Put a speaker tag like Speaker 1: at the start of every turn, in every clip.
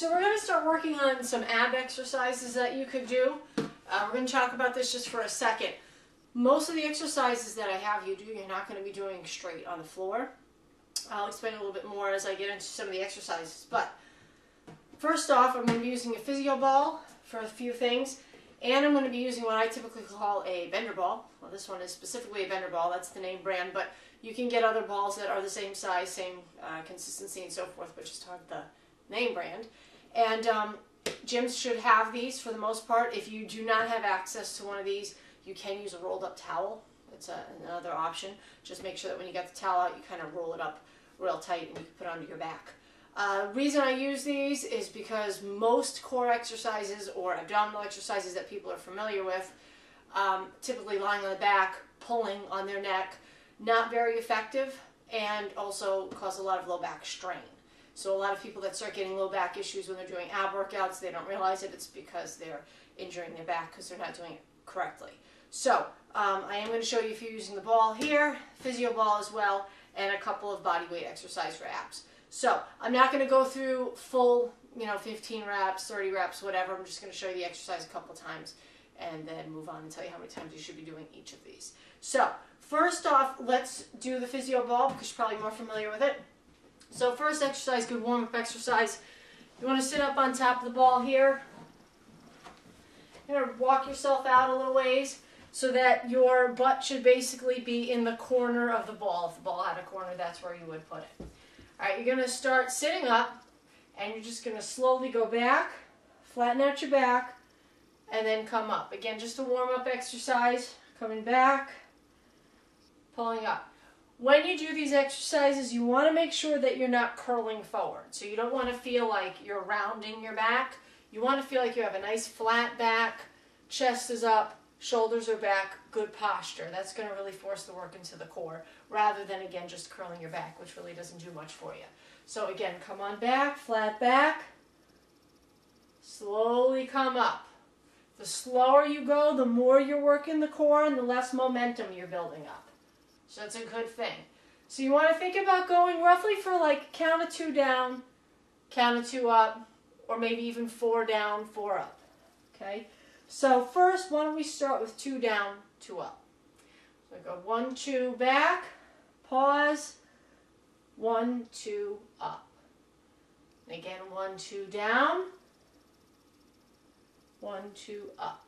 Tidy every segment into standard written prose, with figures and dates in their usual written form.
Speaker 1: So we're going to start working on some ab exercises that you could do. We're going to talk about this just for a second. Most of the exercises that I have you do, you're not going to be doing straight on the floor. I'll explain a little bit more as I get into some of the exercises. But first off, I'm going to be using a Physio-Ball for a few things. And I'm going to be using what I typically call a bender ball. Well, this one is specifically a bender ball. That's the name brand. But you can get other balls that are the same size, same consistency, and so forth, but just have the name brand. And gyms should have these for the most part. If you do not have access to one of these, you can use a rolled up towel. It's another option. Just make sure that when you get the towel out, you kind of roll it up real tight and you can put it under your back. Reason I use these is because most core exercises or abdominal exercises that people are familiar with, typically lying on the back, pulling on their neck, not very effective and also cause a lot of low back strain. So a lot of people that start getting low back issues when they're doing ab workouts, they don't realize it. It's because they're injuring their back because they're not doing it correctly. So I am going to show you if you're using the ball here, Physio-Ball as well, and a couple of body weight exercise for abs. So I'm not going to go through full, 15 reps, 30 reps, whatever. I'm just going to show you the exercise a couple times and then move on and tell you how many times you should be doing each of these. So first off, let's do the Physio-Ball because you're probably more familiar with it. So first exercise, good warm-up exercise. You want to sit up on top of the ball here. You're going to walk yourself out a little ways so that your butt should basically be in the corner of the ball. If the ball had a corner, that's where you would put it. All right, you're going to start sitting up, and you're just going to slowly go back, flatten out your back, and then come up. Again, just a warm-up exercise, coming back, pulling up. When you do these exercises, you want to make sure that you're not curling forward. So you don't want to feel like you're rounding your back. You want to feel like you have a nice flat back, chest is up, shoulders are back, good posture. That's going to really force the work into the core rather than, again, just curling your back, which really doesn't do much for you. So again, come on back, flat back, slowly come up. The slower you go, the more you're working the core and the less momentum you're building up. So that's a good thing. So you want to think about going roughly for like count of 2 down, count of 2 up, or maybe even 4 down, 4 up. Okay? So first, why don't we start with 2 down, 2 up. So go 1, 2 back, pause, 1, 2 up. And again, 1, 2 down, 1, 2 up.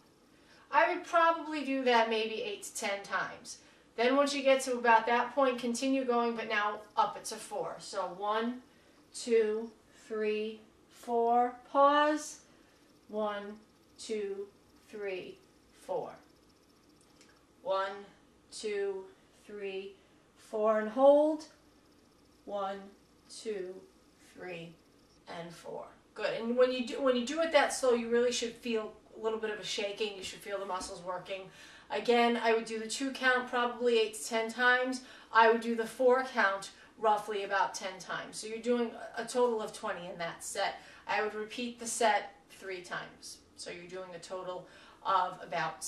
Speaker 1: I would probably do that maybe 8 to 10 times. Then once you get to about that point, continue going, but now up it's a 4. So 1, 2, 3, 4, pause, 1, 2, 3, 4. 1, 2, 3, 4, and hold. 1, 2, 3, and 4. Good. And when you do it that slow, you really should feel a little bit of a shaking. You should feel the muscles working. Again, I would do the 2 count probably 8 to 10 times. I would do the 4 count roughly about 10 times. So you're doing a total of 20 in that set. I would repeat the set 3 times. So you're doing a total of about